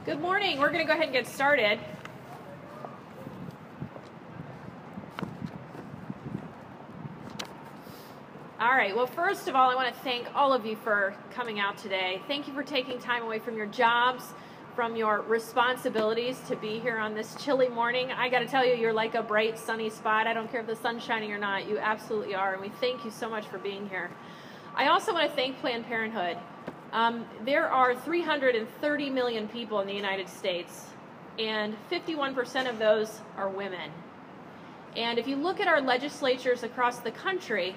Good morning. We're going to go ahead and get started. All right. Well, first of all, I want to thank all of you for coming out today. Thank you for taking time away from your jobs, from your responsibilities to be here on this chilly morning. I got to tell you, you're like a bright, sunny spot. I don't care if the sun's shining or not. You absolutely are. And we thank you so much for being here. I also want to thank Planned Parenthood. There are 330 million people in the United States, and 51% of those are women. And if you look at our legislatures across the country,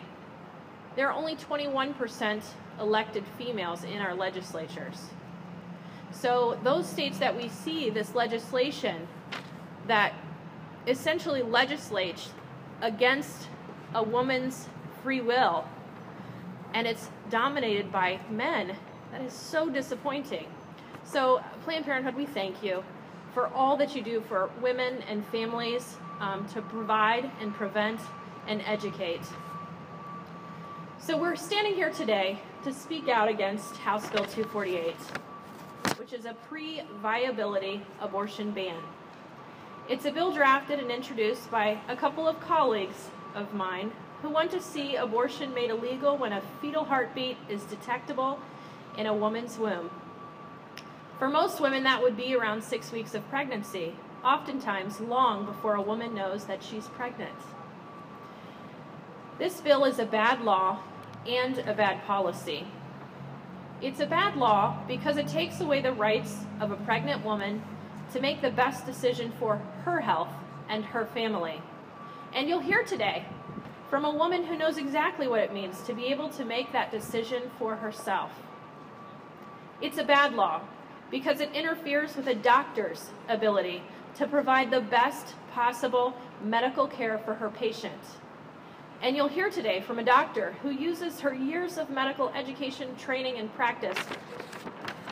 there are only 21% elected females in our legislatures. So those states that we see this legislation that essentially legislates against a woman's free will, and it's dominated by men, that is so disappointing. So Planned Parenthood, we thank you for all that you do for women and families to provide and prevent and educate. So we're standing here today to speak out against House Bill 248, which is a pre-viability abortion ban. It's a bill drafted and introduced by a couple of colleagues of mine who want to see abortion made illegal when a fetal heartbeat is detectable in a woman's womb. For most women, that would be around 6 weeks of pregnancy, oftentimes long before a woman knows that she's pregnant. This bill is a bad law and a bad policy. It's a bad law because it takes away the rights of a pregnant woman to make the best decision for her health and her family. And you'll hear today from a woman who knows exactly what it means to be able to make that decision for herself. It's a bad law because it interferes with a doctor's ability to provide the best possible medical care for her patient. And you'll hear today from a doctor who uses her years of medical education, training, and practice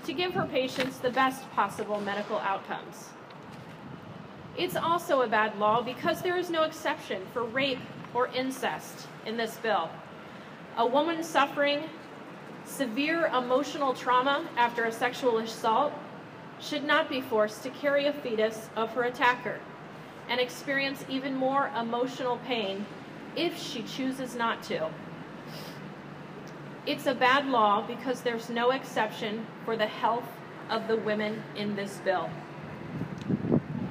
to give her patients the best possible medical outcomes. It's also a bad law because there is no exception for rape or incest in this bill. A woman suffering severe emotional trauma after a sexual assault should not be forced to carry a fetus of her attacker and experience even more emotional pain if she chooses not to. It's a bad law because there's no exception for the health of the women in this bill.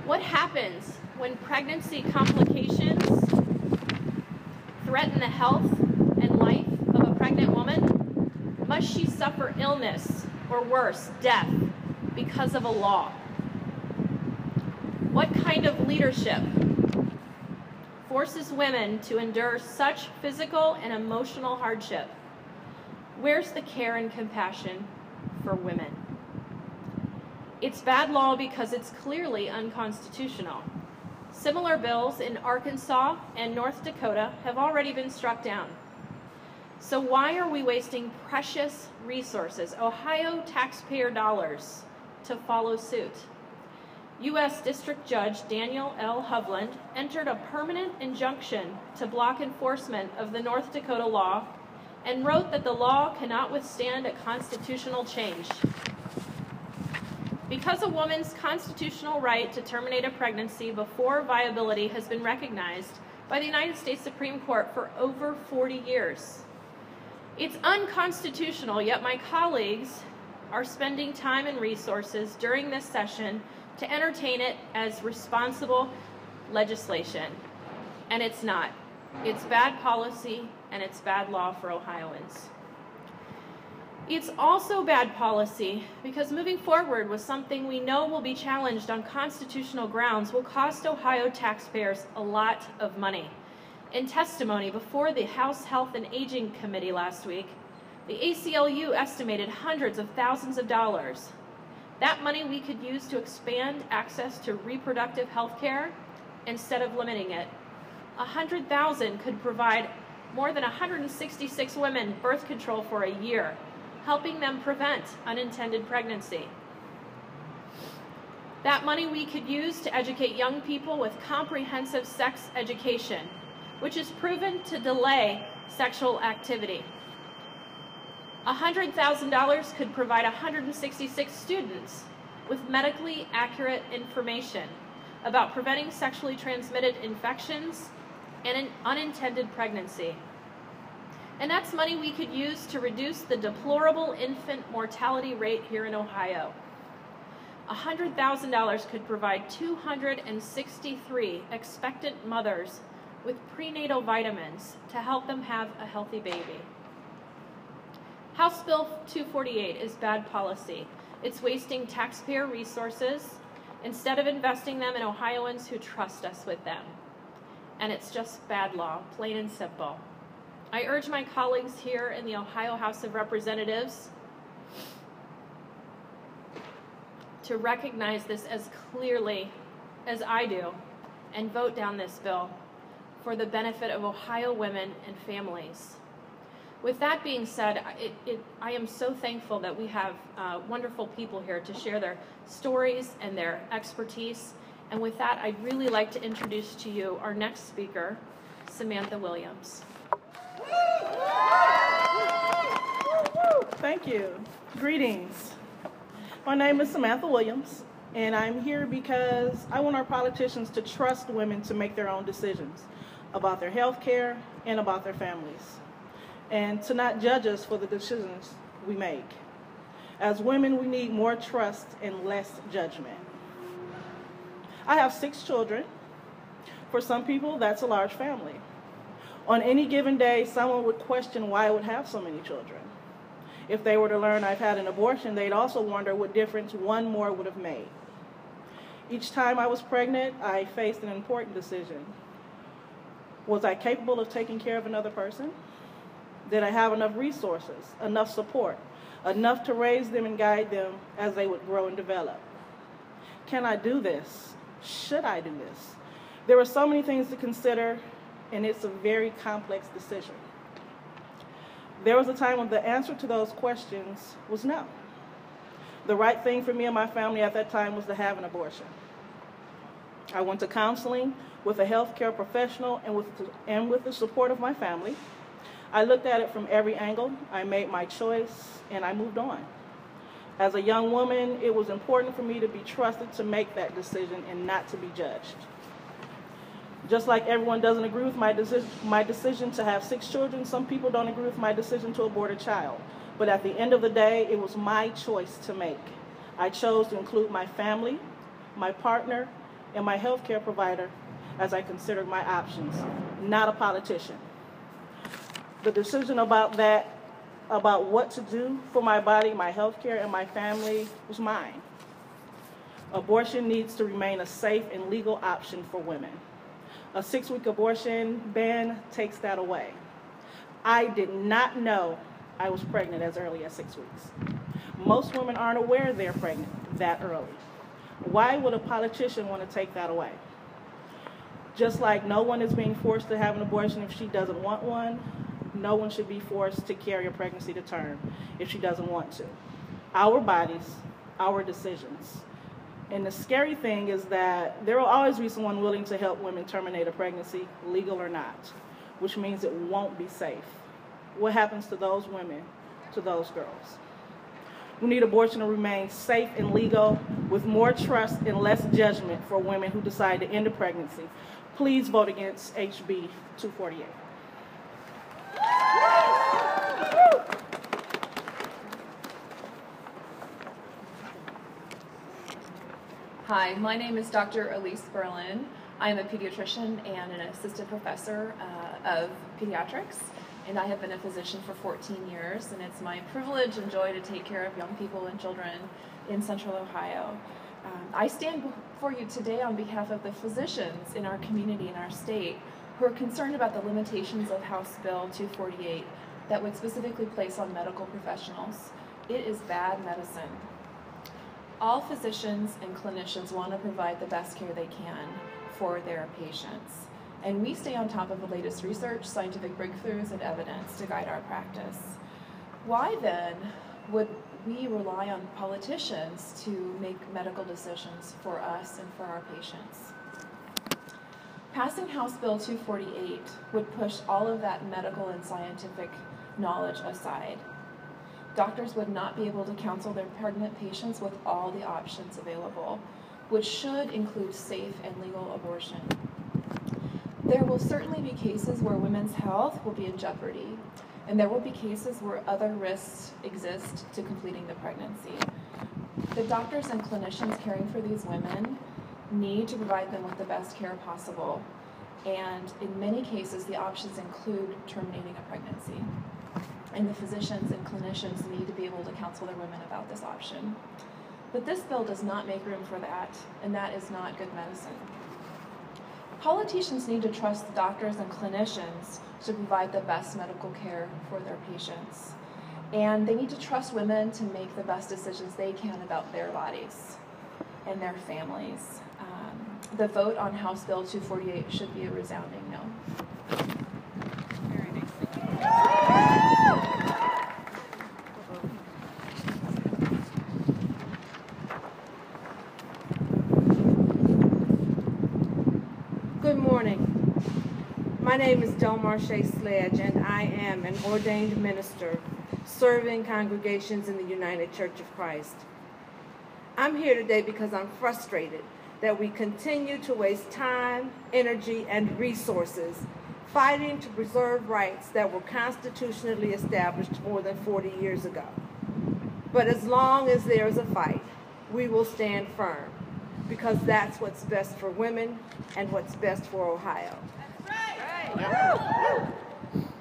What happens when pregnancy complications threaten the health and life of a pregnant woman? Must she suffer illness or worse, death, because of a law? What kind of leadership forces women to endure such physical and emotional hardship? Where's the care and compassion for women? It's bad law because it's clearly unconstitutional. Similar bills in Arkansas and North Dakota have already been struck down. So why are we wasting precious resources, Ohio taxpayer dollars, to follow suit? U.S. District Judge Daniel L. Hovland entered a permanent injunction to block enforcement of the North Dakota law and wrote that the law cannot withstand a constitutional change. Because a woman's constitutional right to terminate a pregnancy before viability has been recognized by the United States Supreme Court for over 40 years. It's unconstitutional, yet my colleagues are spending time and resources during this session to entertain it as responsible legislation. And it's not. It's bad policy and it's bad law for Ohioans. It's also bad policy because moving forward with something we know will be challenged on constitutional grounds will cost Ohio taxpayers a lot of money. In testimony before the House Health and Aging Committee last week, the ACLU estimated hundreds of thousands of dollars. That money we could use to expand access to reproductive health care instead of limiting it. $100,000 could provide more than 166 women birth control for a year, helping them prevent unintended pregnancy. That money we could use to educate young people with comprehensive sex education, which is proven to delay sexual activity. $100,000 could provide 166 students with medically accurate information about preventing sexually transmitted infections and an unintended pregnancy. And that's money we could use to reduce the deplorable infant mortality rate here in Ohio. $100,000 could provide 263 expectant mothers with prenatal vitamins to help them have a healthy baby. House Bill 248 is bad policy. It's wasting taxpayer resources instead of investing them in Ohioans who trust us with them. And it's just bad law, plain and simple. I urge my colleagues here in the Ohio House of Representatives to recognize this as clearly as I do and vote down this bill for the benefit of Ohio women and families. With that being said, I am so thankful that we have wonderful people here to share their stories and their expertise. And with that, I'd really like to introduce to you our next speaker, Samantha Williams. Thank you. Greetings. My name is Samantha Williams, and I'm here because I want our politicians to trust women to make their own decisions about their health care and about their families, and to not judge us for the decisions we make. As women, we need more trust and less judgment. I have 6 children. For some people, that's a large family. On any given day, someone would question why I would have so many children. If they were to learn I've had an abortion, they'd also wonder what difference one more would have made. Each time I was pregnant, I faced an important decision. Was I capable of taking care of another person? Did I have enough resources, enough support, enough to raise them and guide them as they would grow and develop? Can I do this? Should I do this? There were so many things to consider, and it's a very complex decision. There was a time when the answer to those questions was no. The right thing for me and my family at that time was to have an abortion. I went to counseling with a healthcare professional and with the support of my family. I looked at it from every angle. I made my choice, and I moved on. As a young woman, it was important for me to be trusted to make that decision and not to be judged. Just like everyone doesn't agree with my decision to have 6 children, some people don't agree with my decision to abort a child. But at the end of the day, it was my choice to make. I chose to include my family, my partner, and my healthcare provider as I considered my options, not a politician. The decision about what to do for my body, my healthcare, and my family was mine. Abortion needs to remain a safe and legal option for women. A 6-week abortion ban takes that away. I did not know I was pregnant as early as 6 weeks. Most women aren't aware they're pregnant that early. Why would a politician want to take that away? Just like no one is being forced to have an abortion if she doesn't want one, no one should be forced to carry a pregnancy to term if she doesn't want to. Our bodies, our decisions. And the scary thing is that there will always be someone willing to help women terminate a pregnancy, legal or not, which means it won't be safe. What happens to those women, to those girls? We need abortion to remain safe and legal with more trust and less judgment for women who decide to end a pregnancy. Please vote against HB 248. Hi, my name is Dr. Elise Berlin. I'm a pediatrician and an assistant professor of pediatrics, and I have been a physician for 14 years, and it's my privilege and joy to take care of young people and children in Central Ohio. I stand before you today on behalf of the physicians in our community and our state who are concerned about the limitations of House Bill 248 that would specifically place on medical professionals. It is bad medicine. All physicians and clinicians want to provide the best care they can for their patients. And we stay on top of the latest research, scientific breakthroughs, and evidence to guide our practice. Why then would we rely on politicians to make medical decisions for us and for our patients? Passing House Bill 248 would push all of that medical and scientific knowledge aside. doctors would not be able to counsel their pregnant patients with all the options available, which should include safe and legal abortion. There will certainly be cases where women's health will be in jeopardy, and there will be cases where other risks exist to completing the pregnancy. The doctors and clinicians caring for these women need to provide them with the best care possible, and in many cases the options include terminating a pregnancy. And the physicians and clinicians need to be able to counsel their women about this option. But this bill does not make room for that, and that is not good medicine. Politicians need to trust the doctors and clinicians to provide the best medical care for their patients. And they need to trust women to make the best decisions they can about their bodies and their families. The vote on House Bill 248 should be a resounding no. Good morning. My name is Delmarche Sledge, and I am an ordained minister serving congregations in the United Church of Christ. I'm here today because I'm frustrated that we continue to waste time, energy, and resources fighting to preserve rights that were constitutionally established more than 40 years ago. But as long as there is a fight, we will stand firm, because that's what's best for women and what's best for Ohio. That's right.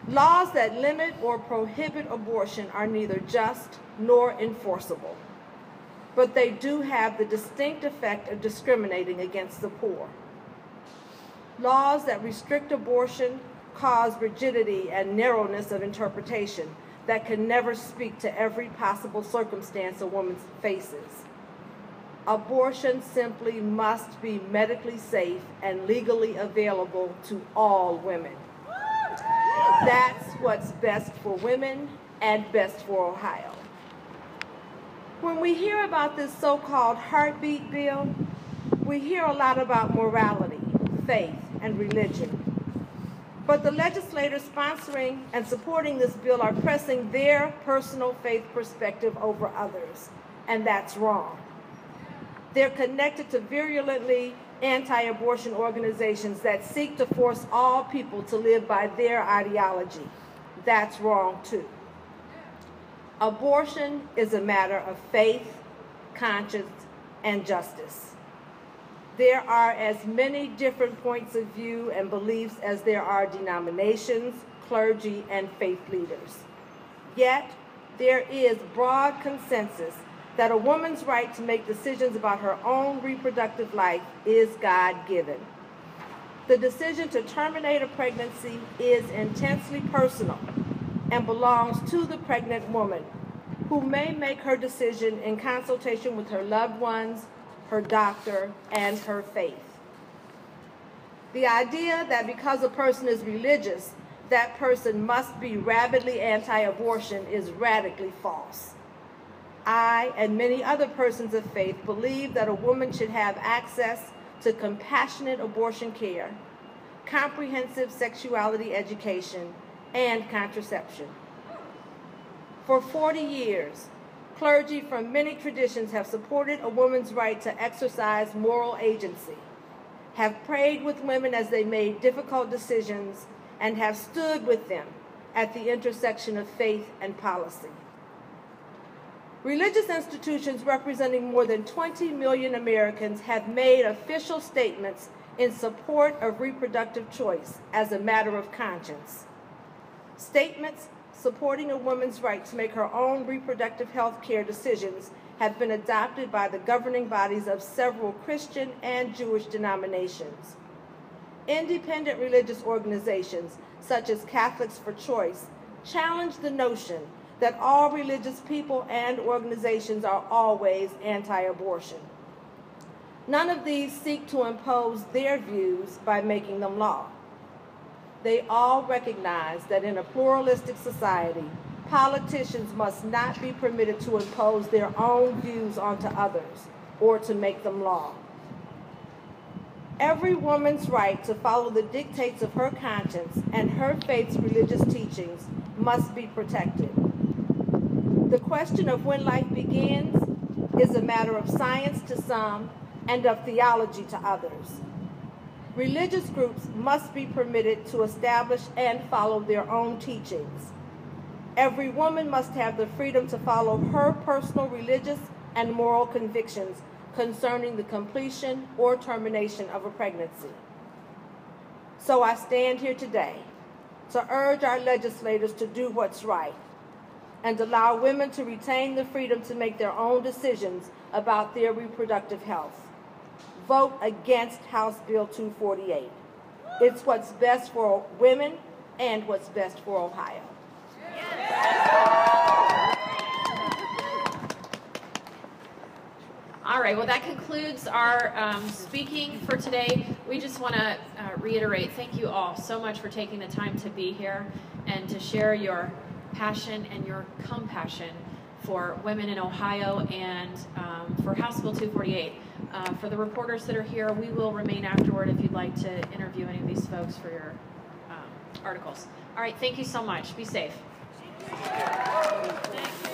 Laws that limit or prohibit abortion are neither just nor enforceable, but they do have the distinct effect of discriminating against the poor. Laws that restrict abortion cause rigidity and narrowness of interpretation that can never speak to every possible circumstance a woman faces. Abortion simply must be medically safe and legally available to all women. That's what's best for women and best for Ohio. When we hear about this so-called heartbeat bill, we hear a lot about morality, faith, and religion. But the legislators sponsoring and supporting this bill are pressing their personal faith perspective over others, and that's wrong. They're connected to virulently anti-abortion organizations that seek to force all people to live by their ideology. That's wrong too. Abortion is a matter of faith, conscience, and justice. There are as many different points of view and beliefs as there are denominations, clergy, and faith leaders. Yet, there is broad consensus that a woman's right to make decisions about her own reproductive life is God-given. The decision to terminate a pregnancy is intensely personal and belongs to the pregnant woman, who may make her decision in consultation with her loved ones, her doctor, and her faith. The idea that because a person is religious, that person must be rabidly anti-abortion is radically false. I and many other persons of faith believe that a woman should have access to compassionate abortion care, comprehensive sexuality education, and contraception. For 40 years, clergy from many traditions have supported a woman's right to exercise moral agency, have prayed with women as they made difficult decisions, and have stood with them at the intersection of faith and policy. Religious institutions representing more than 20 million Americans have made official statements in support of reproductive choice as a matter of conscience. Statements supporting a woman's right to make her own reproductive health care decisions have been adopted by the governing bodies of several Christian and Jewish denominations. Independent religious organizations, such as Catholics for Choice, challenge the notion that all religious people and organizations are always anti-abortion. None of these seek to impose their views by making them law. They all recognize that in a pluralistic society, politicians must not be permitted to impose their own views onto others or to make them law. Every woman's right to follow the dictates of her conscience and her faith's religious teachings must be protected. The question of when life begins is a matter of science to some and of theology to others. Religious groups must be permitted to establish and follow their own teachings. Every woman must have the freedom to follow her personal religious and moral convictions concerning the completion or termination of a pregnancy. So I stand here today to urge our legislators to do what's right and allow women to retain the freedom to make their own decisions about their reproductive health. Vote against House Bill 248. It's what's best for women and what's best for Ohio. All right, well, that concludes our speaking for today. We just want to reiterate, thank you all so much for taking the time to be here and to share your passion and your compassion for women in Ohio and for House Bill 248. For the reporters that are here, we will remain afterward if you'd like to interview any of these folks for your articles. All right, thank you so much. Be safe. Thanks.